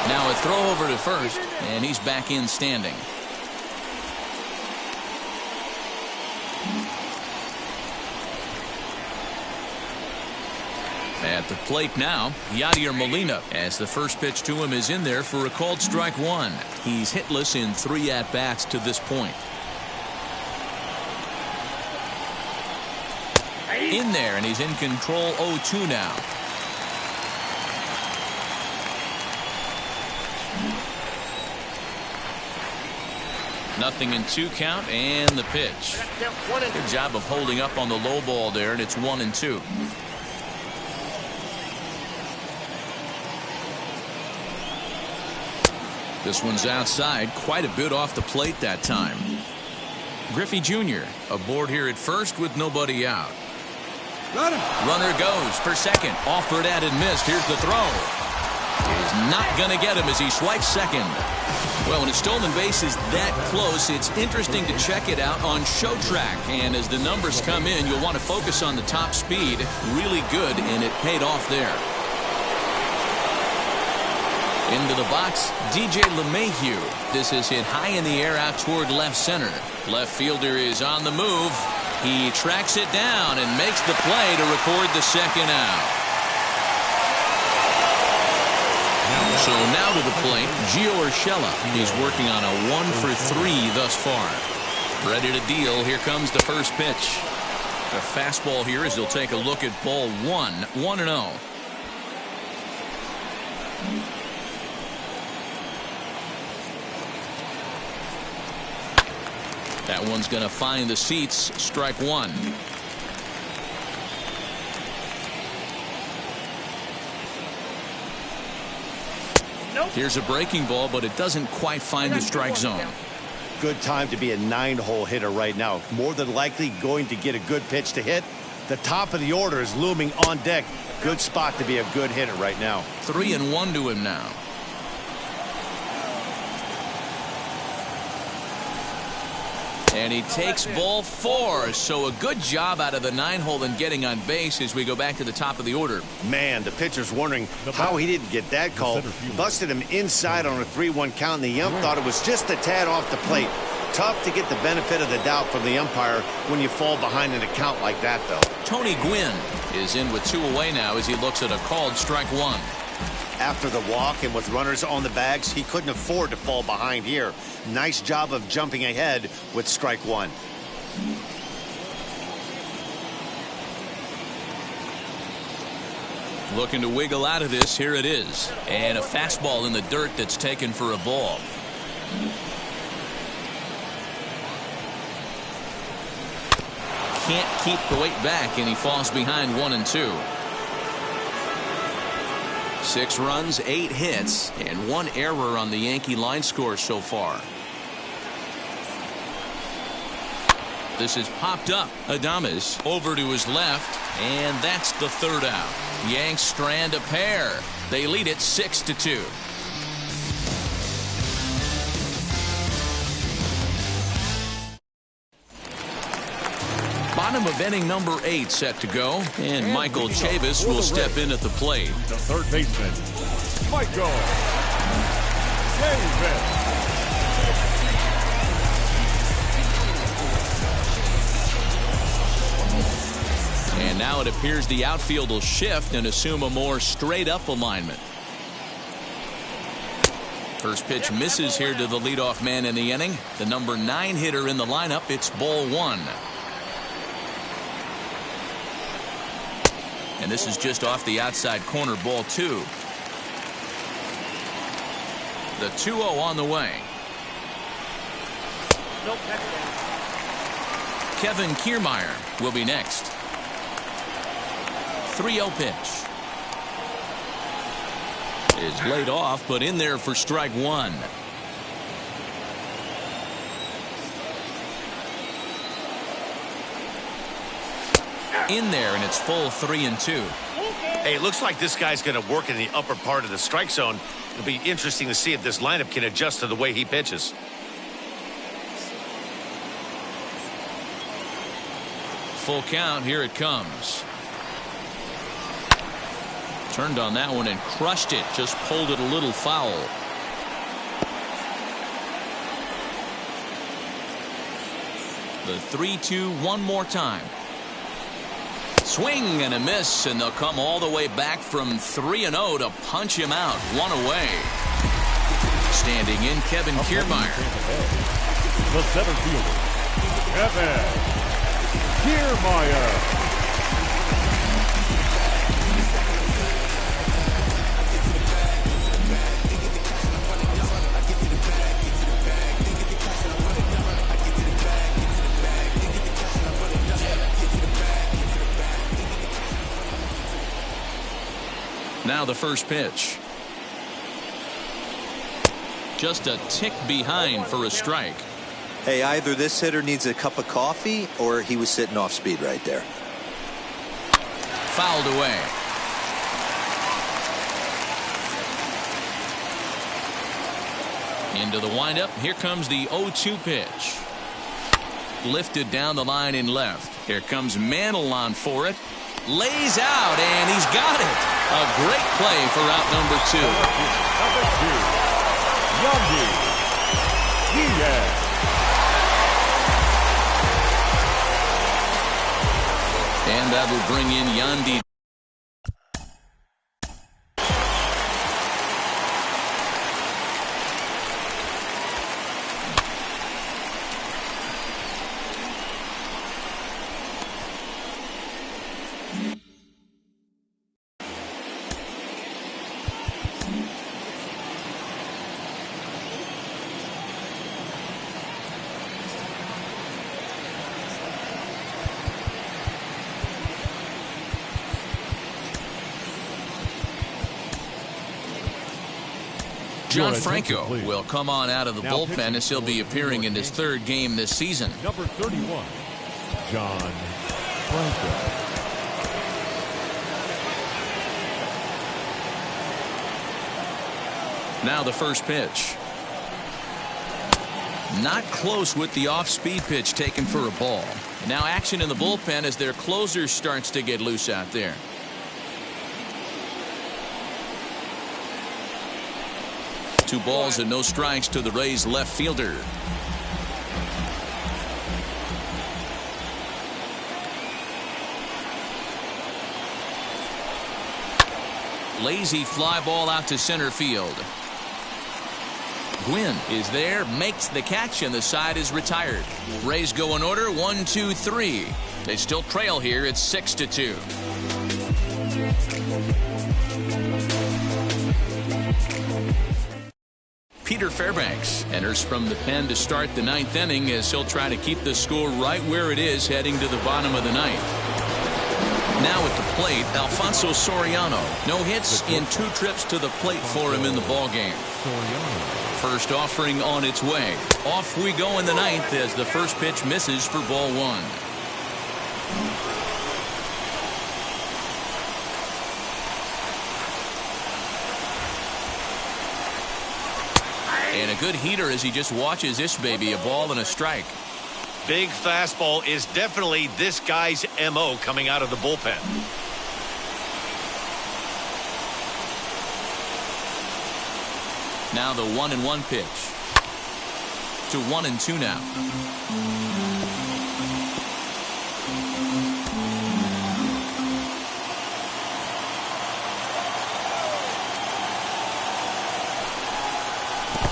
Now a throw over to first, and he's back in standing. At the plate now, Yadier Molina, as the first pitch to him is in there for a called strike one. He's hitless in 3 at-bats to this point. In there, and he's in control 0-2 now. Nothing in 2 count, and the pitch. Good job of holding up on the low ball there, and it's 1-2. This one's outside, quite a bit off the plate that time. Griffey Jr. aboard here at first with nobody out. Runner goes for second. Offered at and missed. Here's the throw. Is not going to get him as he swipes second. Well, when a stolen base is that close, it's interesting to check it out on Show Track. And as the numbers come in, you'll want to focus on the top speed. Really good, and it paid off there. Into the box, DJ LeMahieu. This is hit high in the air out toward left center. Left fielder is on the move. He tracks it down and makes the play to record the second out. So now to the plate, Gio Urshela. He's working on a 1-for-3 thus far. Ready to deal. Here comes the first pitch. The fastball here as he'll take a look at ball 1, 1-0. That one's going to find the seats. Strike one. Here's a breaking ball, but it doesn't quite find the strike zone. Good time to be a 9-hole hitter right now. More than likely going to get a good pitch to hit. The top of the order is looming on deck. Good spot to be a good hitter right now. 3-1 to him now. And he takes ball 4. So a good job out of the 9-hole in getting on base as we go back to the top of the order. Man, the pitcher's wondering how he didn't get that call. Busted him inside on a 3-1 count, and the ump thought it was just a tad off the plate. Tough to get the benefit of the doubt from the umpire when you fall behind in a count like that, though. Tony Gwynn is in with 2 away now as he looks at a called strike 1. After the walk and with runners on the bags, he couldn't afford to fall behind here. Nice job of jumping ahead with strike 1. Looking to wiggle out of this. Here it is. And a fastball in the dirt that's taken for a ball. Can't keep the weight back, and he falls behind 1-2. 6 runs, 8 hits, and 1 error on the Yankee line score so far. This is popped up. Adames over to his left, and that's the 3rd out. Yanks strand a pair. They lead it 6-2. Bottom of inning number 8 set to go, and Michael Chavis will step in at the plate. The third baseman, Michael Chavis. And now it appears the outfield will shift and assume a more straight-up alignment. First pitch misses here to the leadoff man in the inning. The number 9 hitter in the lineup. It's ball 1. And this is just off the outside corner, ball 2. The 2-0 on the way. Kevin Kiermaier will be next. 3-0 pitch. Is laid off, but in there for strike 1. In there, and it's full 3-2. Hey, it looks like this guy's going to work in the upper part of the strike zone. It'll be interesting to see if this lineup can adjust to the way he pitches. Full count. Here it comes. Turned on that one and crushed it. Just pulled it a little foul. The 3-2 one more time. Swing and a miss, and they'll come all the way back from 3-0 to punch him out. 1 away. Standing in, Kevin Kiermaier. The center fielder, Kevin Kiermaier. Now the first pitch. Just a tick behind for a strike. Hey, either this hitter needs a cup of coffee or he was sitting off speed right there. Fouled away. Into the windup. Here comes the 0-2 pitch. Lifted down the line in left. Here comes Mantle on for it. Lays out, and he's got it. A great play for out number 2. Number 2, Yandy Diaz. And that will bring in Yandy. John Franco will come on out of the bullpen as he'll be appearing in his 3rd game this season. Number 31, John Franco. Now the first pitch. Not close with the off-speed pitch taken for a ball. And now action in the bullpen as their closer starts to get loose out there. Two balls and no strikes to the Rays left fielder. Lazy fly ball out to center field. Gwynn is there, makes the catch, and the side is retired. Rays go in order 1, 2, 3. They still trail here. It's 6-2. Peter Fairbanks enters from the pen to start the 9th inning as he'll try to keep the score right where it is heading to the bottom of the 9th. Now at the plate, Alfonso Soriano. No hits in 2 trips to the plate for him in the ballgame. First offering on its way. Off we go in the 9th as the first pitch misses for ball 1. And a good heater as he just watches this baby, a ball and a strike. Big fastball is definitely this guy's MO coming out of the bullpen. Now the 1-1 pitch. To 1-2 now.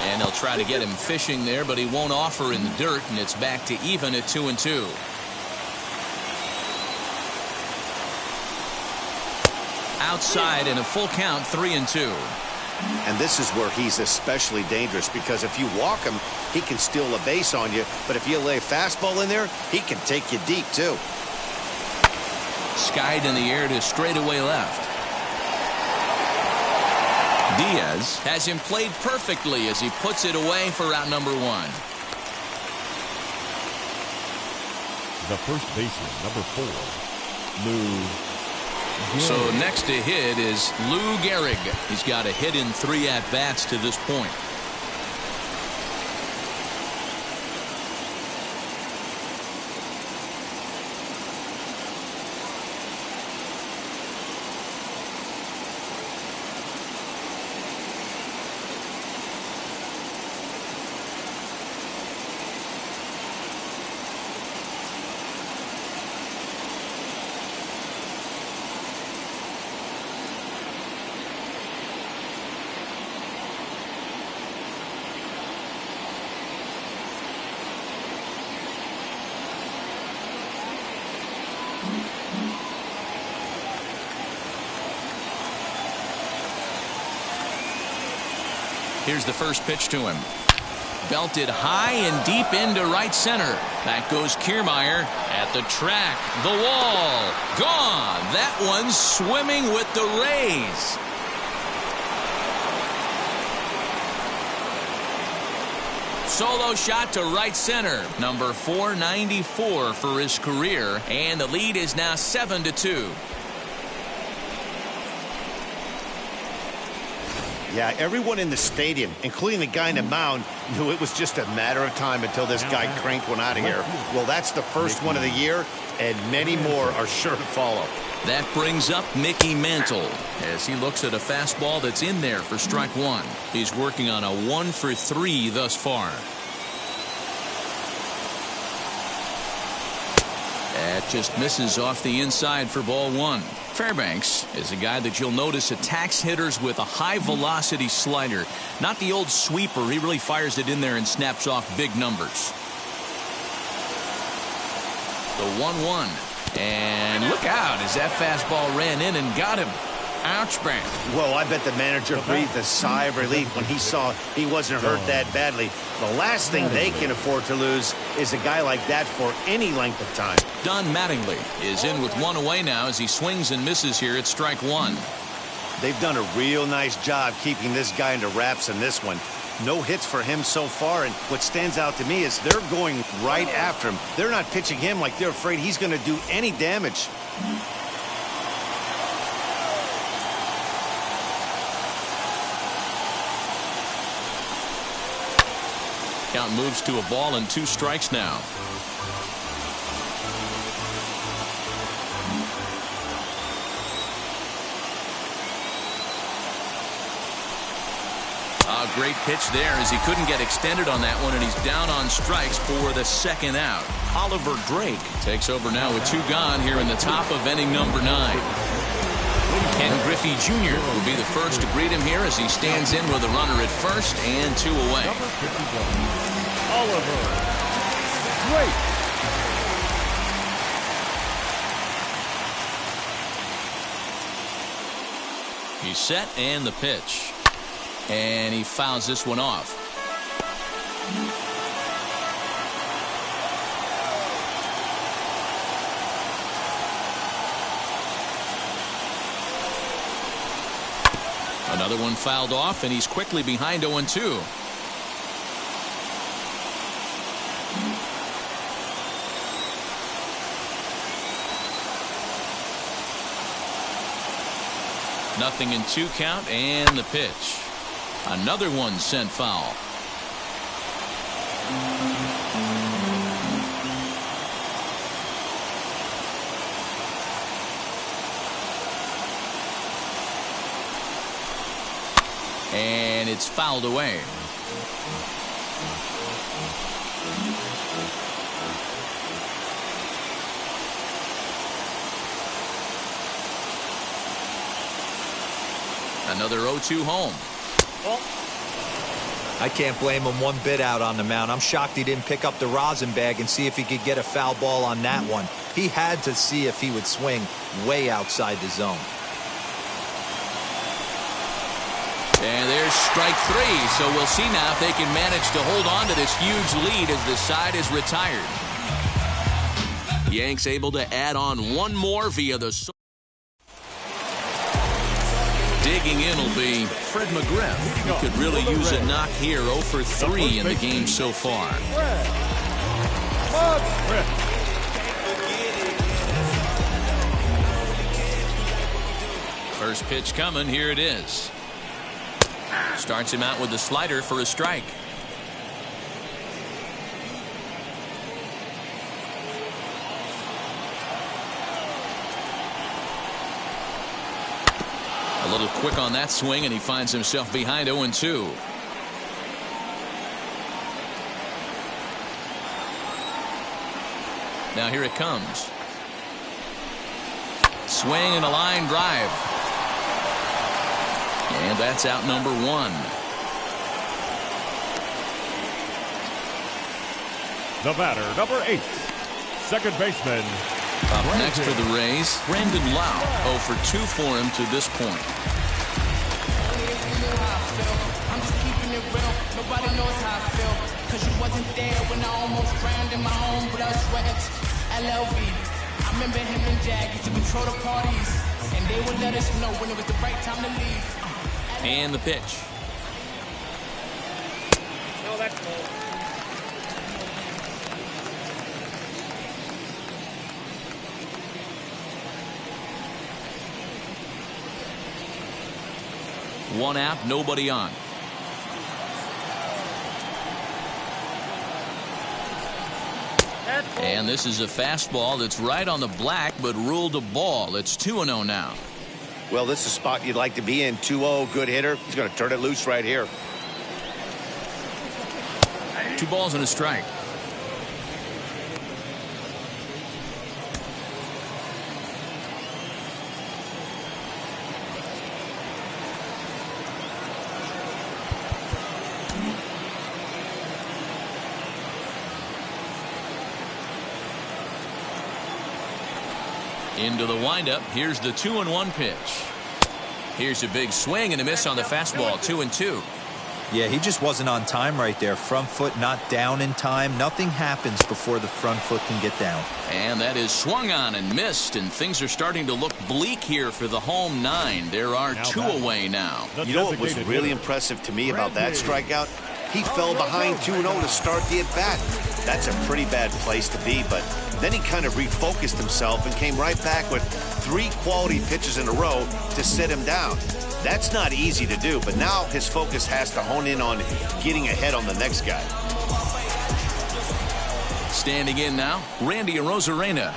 And they'll try to get him fishing there, but he won't offer in the dirt, and it's back to even at 2-2. Outside in a full count, 3-2. And this is where he's especially dangerous, because if you walk him, he can steal a base on you. But if you lay a fastball in there, he can take you deep, too. Skied in the air to straightaway left. Diaz has him played perfectly as he puts it away for out number 1. The first baseman, number 4, Lou. So next to hit is Lou Gehrig. He's got a hit in 3 at-bats to this point. Here's the first pitch to him. Belted high and deep into right center. Back goes Kiermaier at the track. The wall. Gone. That one's swimming with the Rays. Solo shot to right center. Number 494 for his career. And the lead is now 7-2. Yeah, everyone in the stadium, including the guy in the mound, knew it was just a matter of time until this guy cranked one out of here. Well, that's the first one of the year, and many more are sure to follow. That brings up Mickey Mantle as he looks at a fastball that's in there for strike 1. He's working on a 1-for-3 thus far. That just misses off the inside for ball 1. Fairbanks is a guy that you'll notice attacks hitters with a high-velocity slider. Not the old sweeper. He really fires it in there and snaps off big numbers. The 1-1. And look out as that fastball ran in and got him. Ouch, bang. Well, I bet the manager breathed a sigh of relief when he saw he wasn't hurt that badly. The last thing they can afford to lose is a guy like that for any length of time. Don Mattingly is in with 1 away now as he swings and misses here at strike 1. They've done a real nice job keeping this guy into wraps in this one. No hits for him so far, and what stands out to me is they're going right after him. They're not pitching him like they're afraid he's going to do any damage. Count moves to a ball and 2 strikes now. A great pitch there as he couldn't get extended on that one, and he's down on strikes for the 2nd out. Oliver Drake takes over now with 2 gone here in the top of inning number 9. Ken Griffey Jr. will be the first to greet him here as he stands in with a runner at first and 2 away. Oliver Drake. He's set and the pitch. And he fouls this one off. Another one fouled off, and he's quickly behind 0-2. Nothing in 2 count, and the pitch. Another one sent foul. And it's fouled away. Another 0-2 home. I can't blame him one bit out on the mound. I'm shocked he didn't pick up the rosin bag and see if he could get a foul ball on that one. He had to see if he would swing way outside the zone. And there's strike 3, so we'll see now if they can manage to hold on to this huge lead as the side is retired. Yanks able to add on 1 more via the... Digging in will be Fred McGriff, who could really use a knock here. 0 for 3 in the game so far. First pitch coming. Here it is. Starts him out with the slider for a strike. A little quick on that swing, and he finds himself behind 0-2. Now here it comes. Swing and a line drive. And that's out number 1. The batter, number 8, second baseman. Up next for the Rays, Brandon Lau. 0 for 2 for him to this point. I'm just keeping it real. Nobody knows how I feel. Cause you wasn't there when I almost drowned in my own blood, sweat. LLV. I remember him and Jag used to control the parties. And they would let us know when it was the right time to leave. And the pitch. No, that's cool. One out, nobody on. And this is a fastball that's right on the black, but ruled a ball. It's 2-0 now. Well, this is a spot you'd like to be in. 2-0, good hitter. He's going to turn it loose right here. 2 balls and a strike. Into the windup. Here's the 2-1 pitch. Here's a big swing and a miss on the fastball. 2-2. Yeah, he just wasn't on time right there. Front foot not down in time. Nothing happens before the front foot can get down. And that is swung on and missed, and things are starting to look bleak here for the home 9. There are 2 away now. You know what was really impressive to me about that strikeout? He fell behind 2-0 to start the at-bat. That's a pretty bad place to be, but then he kind of refocused himself and came right back with 3 quality pitches in a row to sit him down. That's not easy to do, but now his focus has to hone in on getting ahead on the next guy. Standing in now, Randy Arozarena.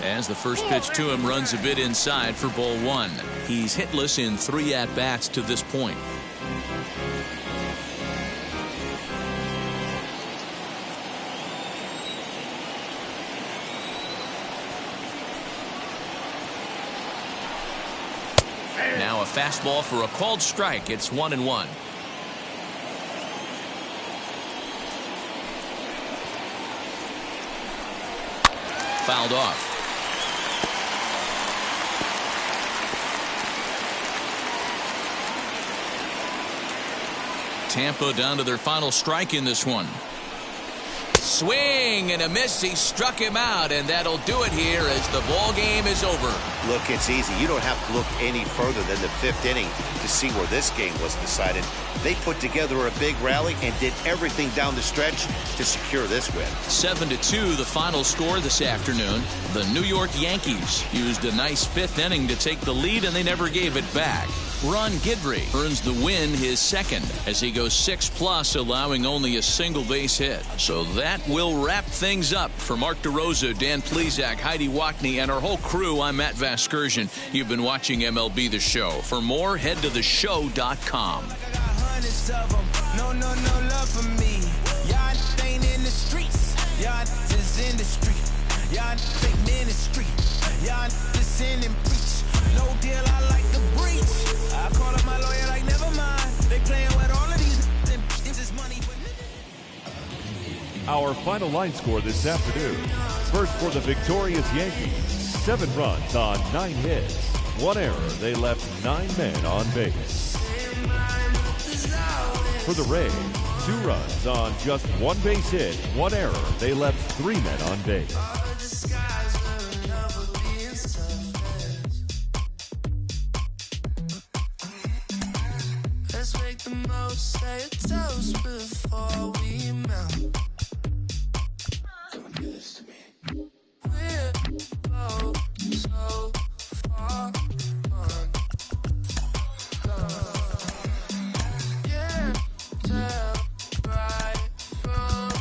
As the first pitch to him runs a bit inside for ball one. He's hitless in 3 at-bats to this point. Now a fastball for a called strike. It's 1-1. Fouled off. Tampa down to their final strike in this one. Swing and a miss. He struck him out, and that'll do it here as the ball game is over. Look, it's easy. You don't have to look any further than the 5th inning to see where this game was decided. They put together a big rally and did everything down the stretch to secure this win. 7-2 the final score this afternoon. The New York Yankees used a nice 5th inning to take the lead, and they never gave it back. Ron Guidry earns the win, his second, as he goes 6+, allowing only a single base hit. So that will wrap things up. For Mark DeRosa, Dan Plesac, Heidi Watney, and our whole crew, I'm Matt Vasgersian. You've been watching MLB The Show. For more, head to theshow.com. No love for me. Y'all ain't in the streets. Y'all just in the street. Y'all fake ministry. Y'all just in and preach. No deal, I like the breach. I call up my lawyer like, never mind. They playing with all of these. This is money, but Our final line score this afternoon. First for the victorious Yankees, 7 runs on 9 hits. 1 error. They left 9 men on base. For the Rays, 2 runs on just 1 base hit. 1 error. They left 3 men on base. let's make the most, say a toast before we melt. Don't do this to me. We're both so far gone. Yeah, tell right from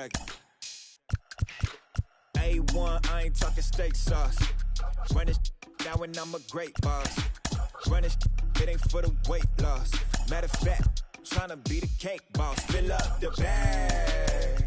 check. A1, I ain't talking steak sauce. Run this now and I'm a great boss. Run this, it ain't for the weight loss. Matter of fact, tryna be the cake boss. Fill up the bag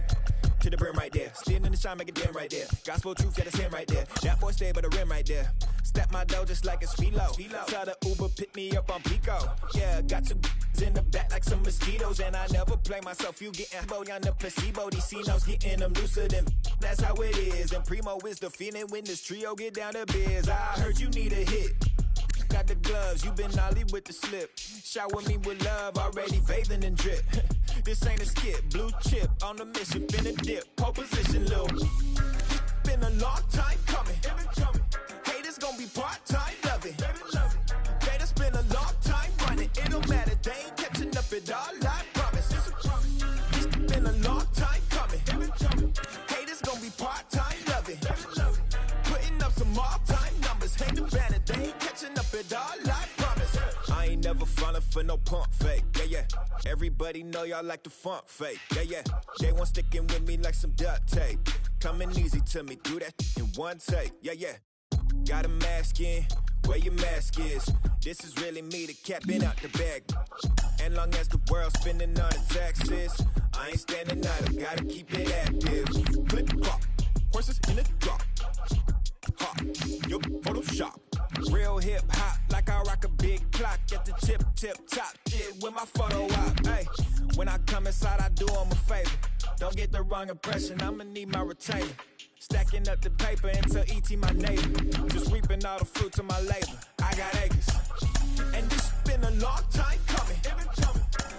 to the brim right there. Standing in the shine, make it dim right there. Gospel truth, yeah, that's him right there. That boy stay by the rim right there. Step my dough just like it's Philo. Tell the Uber, pick me up on Pico. Yeah, got two in the back like some mosquitoes. And I never play myself, you getting boy on the placebo. These C-notes getting them looser than that's how it is. And Primo is the feeling when this trio get down to biz. I heard you need a hit. Got the gloves, you been ollie with the slip. Shower me with love, already bathing in drip. This ain't a skip, blue chip on the mission, finna dip. Pole position, Lil. Been a long time coming. Haters gon' be part-time, love it. Haters been a long time running. It don't matter, they ain't catching up at all, I promise. It's been a long time coming. Haters gon' be part-time, love it. Putting up some all-time numbers. Hate the banner, they ain't catching up at all, I promise. I ain't never falling for no pump fake, yeah, yeah. Everybody know y'all like the funk fake, yeah, yeah. They want sticking with me like some duct tape. Coming easy to me, do that in one take, yeah, yeah. Got a mask in, where your mask is. This is really me, the capping out the bag. And long as the world's spending on the taxes, I ain't standing idle, gotta keep it active. Click clock, horses in the drop. Hot, yo, Photoshop. Real hip hop, like I rock a big clock at the tip top. Shit with my photo op. Hey, when I come inside, I do them a favor. Don't get the wrong impression, I'ma need my retainer. Stacking up the paper until ET my neighbor. Just reaping all the fruits of my labor. I got acres. And this been a long time coming.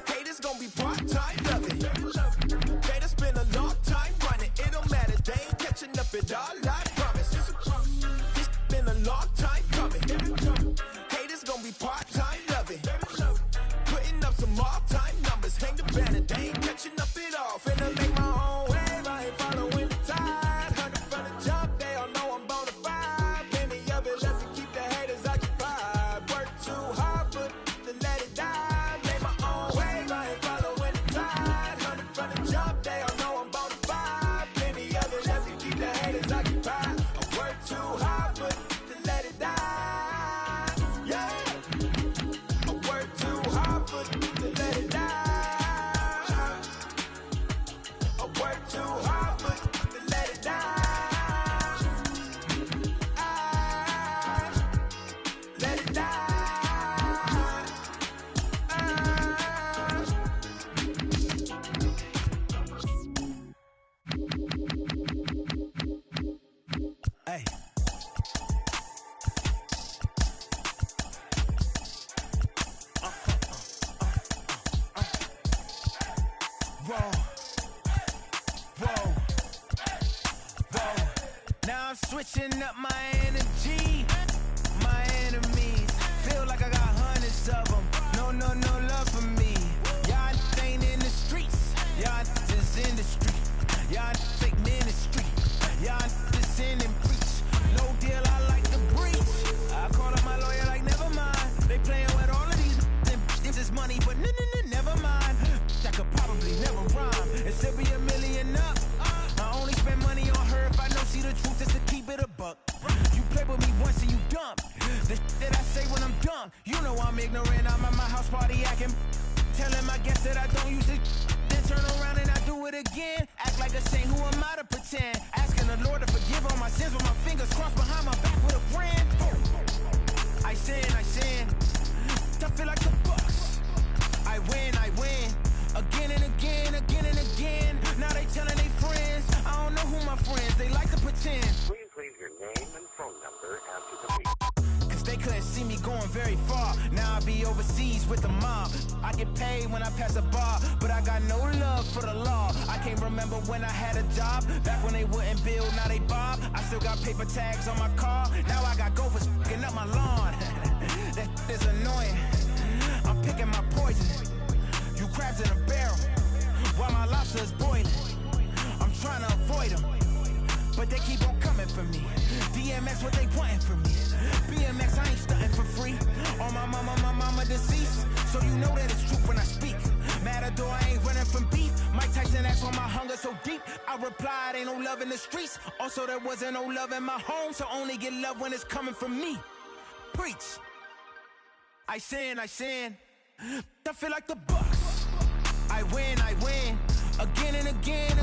Haters gon' be part-time loving. Haters been a long time running. It don't matter, they ain't catching up at all, I promise. This been a long time coming. Haters gon' be part-time loving. Putting up some all-time numbers. Hang the banner, they ain't catching up at all. Finna make my own wave, I ain't following the tide. Switching up my energy, my enemies feel like I got hundreds of them. No love for me. Y'all ain't in the streets, y'all just in the street. Y'all fake ministry, y'all just in and preach. No deal, I like the breach. I call up my lawyer like never mind. They playing with all of these. This is money, but never mind. I could probably never rhyme and still be a million up. I only spend money on her if I know she the truth, just to keep it a buck. You play with me once and you dumb. The that I say when I'm done, you know I'm ignorant. I'm at my house party acting. Telling my guests that I don't use it. Then turn around and I do it again. Act like a saint, who am I to pretend? Asking the Lord to forgive all my sins with my fingers crossed behind my back with a friend. I sin. I feel like the Bucks. I win. Again and again. Now they telling they friends. I don't know who my friends, they like to pretend. Please leave your name and phone number after the beep. Cause they couldn't see me going very far. Now I be overseas with the mob. I get paid when I pass a bar, but I got no love for the law. I can't remember when I had a job. Back when they wouldn't build, now they bob. I still got paper tags on my car. Now I got gophers f***ing up my lawn. That is annoying. I'm picking my poison. You crabs in a barrel, while my lobster is boiling. I'm trying to avoid them, but they keep on coming for me. DMX, what they wanting from me. BMX, I ain't stunting for free. On my mama deceased, so you know that it's true when I speak. Matador, I ain't running from beef. Mike Tyson asked why my hunger so deep. I replied, ain't no love in the streets. Also, there wasn't no love in my home, so only get love when it's coming from me. Preach. I sin. I feel like the Bucks. I win. Again and again.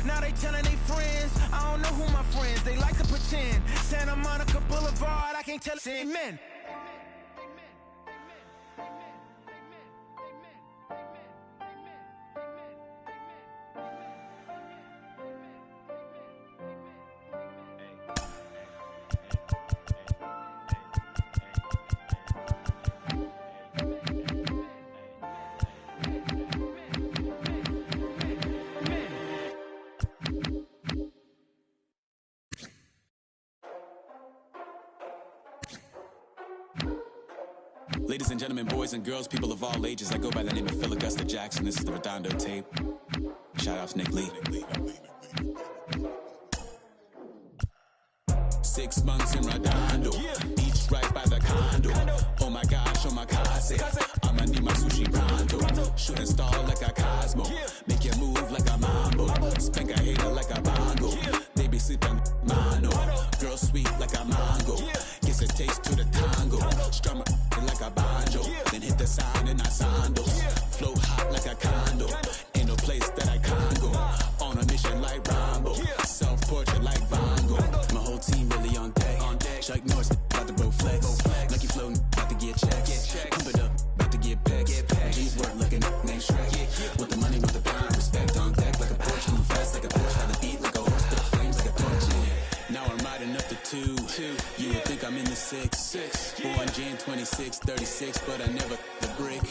Now they telling they friends. I don't know who my friends. They like to pretend. Santa Monica Boulevard, I can't tell it. Amen. Ladies and gentlemen, boys and girls, people of all ages, I go by the name of Phil Augusta Jackson. This is the Redondo tape. Shout out to Nick Lee. 6 months in Redondo, beach right by the condo. Oh my gosh, oh my case, I'ma need my sushi pronto. Shoot and stall like a Cosmo, make you move like a mambo. Spank a hater like a bongo. Baby sleeping mano, girl sweet like a mango. Gives a taste to the tango, strum it like a banjo. Then hit the sign and I sandals. Flow hot like a condo, ain't no place that I can't go. On a mission like Rambo, self-portrait like Van Gogh. My whole team really on deck. Chuck Norris about to blow flex. Lucky flow about to get checks. Pump it up, about to get pecks. G's work looking name Shrek. With the money, with the power, respect on deck like a Porsche. Move fast like a Porsche, by the beat like a horse, but the flames like a torch. Now I'm riding up the 2. You would think I'm in the 6. Born Jan 26, 36, but I never the brick.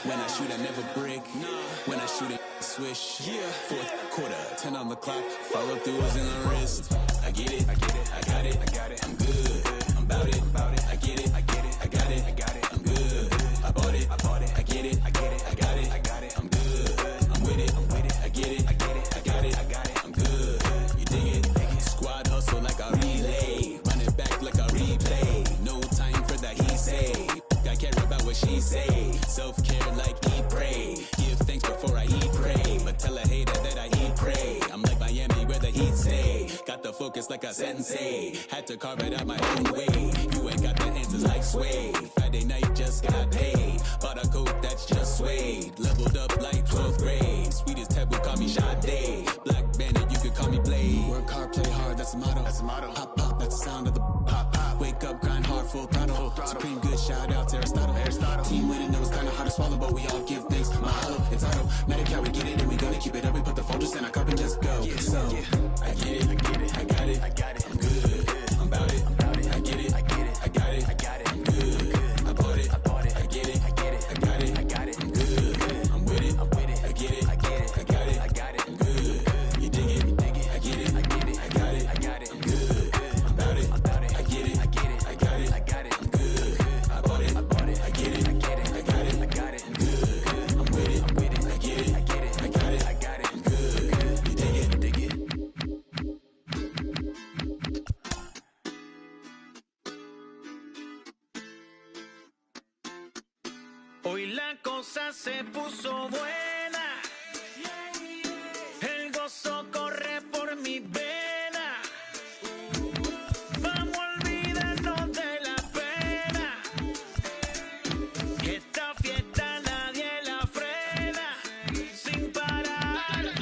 When I shoot, I never brick. When I shoot it, swish. Fourth quarter, 10 on the clock. Follow through is in the wrist. I get it, I got it, I'm good. I'm about it, I get it, I got it, I'm good. I bought it, I get it, I got it, I'm good. I'm with it, I get it, I got it, I'm good. You dig it? Squad hustle like a relay, run it back like a replay. No time for that he say. I care about what she say. Self-care like eat, pray. Give thanks before I eat, pray. But tell a hater that I eat, pray. I'm like Miami where the heat stay. Got the focus like a sensei. Had to carve it out my own way. You ain't got the answers like Sway. Friday night just got paid. Bought a coat that's just suede. Leveled up like 12th grade. Sweetest taboo, call me Sade. Black Bandit, you could call me Blade. Work hard, play hard, that's the motto. Pop, pop, that's the sound of the pop, pop. Wake up, grind hard, full throttle. Supreme good, shout out to Aristotle. Team winning, it was kinda hard to swallow, but we all give thanks. Mahalo, it's auto. Medical, we get it, and we gonna keep it up. We put the Folgers in our cup and just go. So, I get it, I got it, I'm good. I'm about it, I get it, I got it, I'm good. I bought it, I get it, I got it, I'm good. I'm with it, I get it, I got it, I'm good. You dig it, I get it, I got it, I'm good. I'm about it, I get it, I got it, I'm good. I bought it, I get it, I got it, I'm good. I'm with it, I get it, I got it, I'm good. You dig it. Hoy la cosa se puso buena. El gozo corre por mi vena. Vamos a olvidarnos de la pena. Esta fiesta nadie la frena. Sin parar.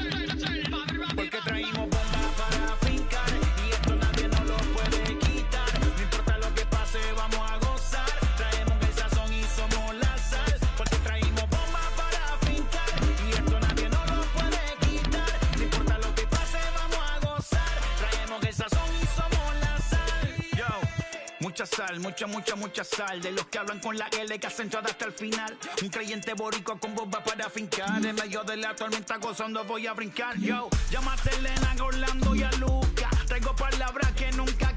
Porque traímos bombas para fincar. Y esto nadie nos lo puede quitar. No importa lo que pase, vamos a gozar. Traemos el sazón y somos la sal. Porque traímos bombas para fincar. Y esto nadie nos lo puede quitar. No importa lo que pase, vamos a gozar. Traemos el sazón y somos la sal. Yo, mucha sal, mucha sal. De los que hablan con la L que hacen todo hasta el final. Un creyente boricua con bomba para fincar. En medio de la tormenta gozando voy a brincar. Yo, llama a Selena, a Orlando y a Luca. Traigo palabras que nunca